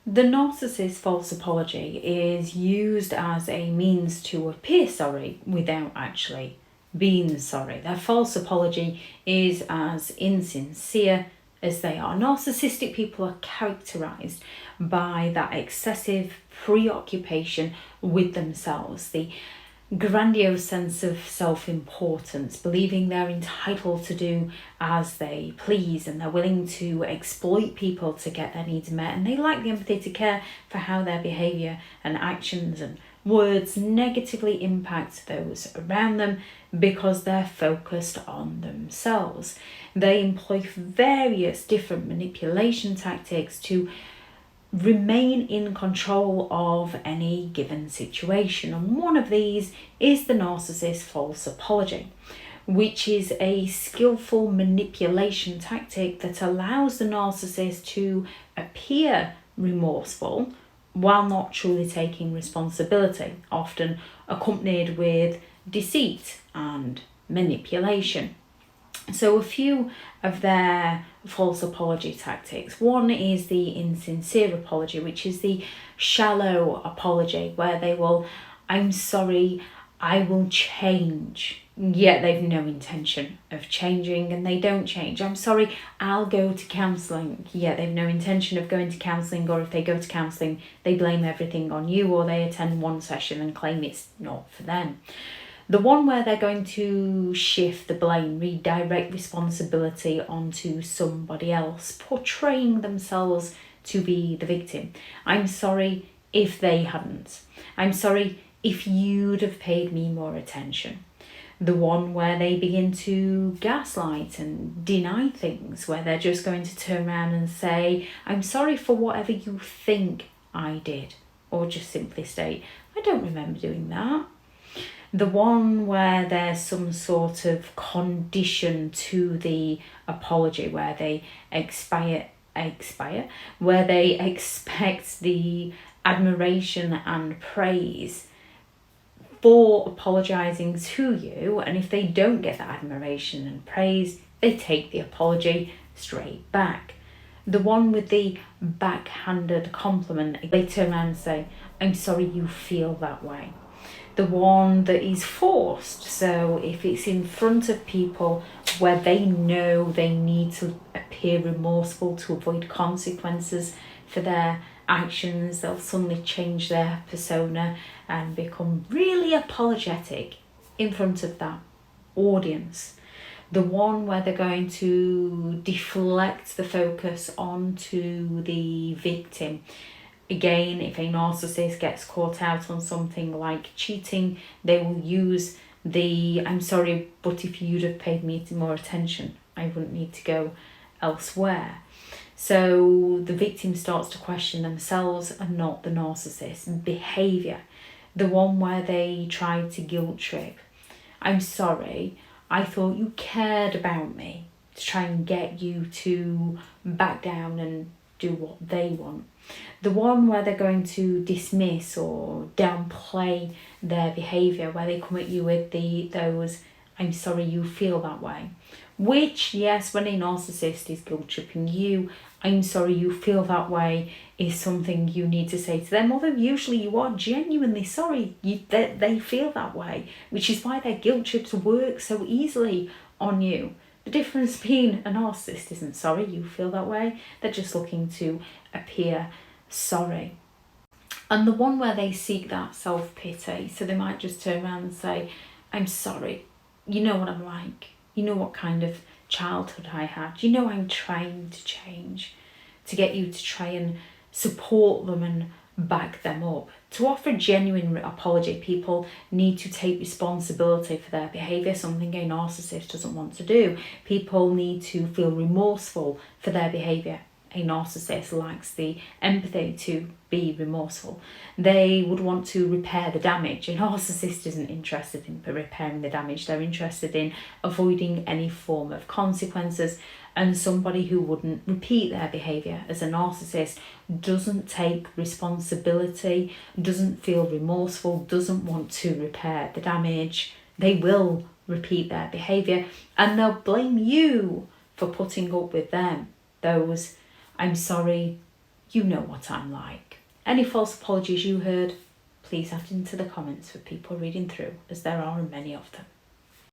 The narcissist's false apology is used as a means to appear sorry without actually being sorry. Their false apology is as insincere as they are. Narcissistic people are characterized by that excessive preoccupation with themselves, the grandiose sense of self-importance, believing they're entitled to do as they please, and they're willing to exploit people to get their needs met, and they lack the empathy to care for how their behaviour and actions and words negatively impact those around them because they're focused on themselves. They employ various different manipulation tactics to remain in control of any given situation, and one of these is the narcissist's false apology, which is a skillful manipulation tactic that allows the narcissist to appear remorseful while not truly taking responsibility, often accompanied with deceit and manipulation. So a few of their false apology tactics. One is the insincere apology, which is the shallow apology where they will, I'm sorry, I will change. Yet they've no intention of changing and they don't change. I'm sorry, I'll go to counselling. Yet they've no intention of going to counselling, or if they go to counselling, they blame everything on you, or they attend one session and claim it's not for them. The one where they're going to shift the blame, redirect responsibility onto somebody else, portraying themselves to be the victim. I'm sorry if they hadn't. I'm sorry if you'd have paid me more attention. The one where they begin to gaslight and deny things, where they're just going to turn around and say, I'm sorry for whatever you think I did, or just simply state, I don't remember doing that. The one where there's some sort of condition to the apology, where they where they expect the admiration and praise for apologising to you, and if they don't get that admiration and praise, they take the apology straight back. The one with the backhanded compliment, they turn around and say, I'm sorry you feel that way. The one that is forced, so if it's in front of people where they know they need to appear remorseful to avoid consequences for their actions, they'll suddenly change their persona and become really apologetic in front of that audience. The one where they're going to deflect the focus onto the victim. Again, if a narcissist gets caught out on something like cheating, they will use the, I'm sorry, but if you'd have paid me more attention, I wouldn't need to go elsewhere. So the victim starts to question themselves and not the narcissist's behaviour. The one where they try to guilt trip. I'm sorry, I thought you cared about me, to try and get you to back down and do what they want. The one where they're going to dismiss or downplay their behaviour, where they come at you with those, I'm sorry you feel that way. Which, yes, when a narcissist is guilt tripping you, I'm sorry you feel that way is something you need to say to them, although usually you are genuinely sorry that they feel that way, which is why their guilt trips work so easily on you. The difference being a narcissist isn't sorry you feel that way, they're just looking to appear sorry. And the one where they seek that self-pity, so they might just turn around and say, I'm sorry, you know what I'm like, you know what kind of childhood I had, you know I'm trying to change, to get you to try and support them and back them up. To offer genuine apology, people need to take responsibility for their behaviour, something a narcissist doesn't want to do. People need to feel remorseful for their behaviour. A narcissist lacks the empathy to be remorseful. They would want to repair the damage. A narcissist isn't interested in repairing the damage. They're interested in avoiding any form of consequences, and somebody who wouldn't repeat their behaviour as a narcissist doesn't take responsibility, doesn't feel remorseful, doesn't want to repair the damage. They will repeat their behaviour and they'll blame you for putting up with them. Those, I'm sorry you know what I'm like. Any false apologies you heard, please add into the comments for people reading through, as there are many of them.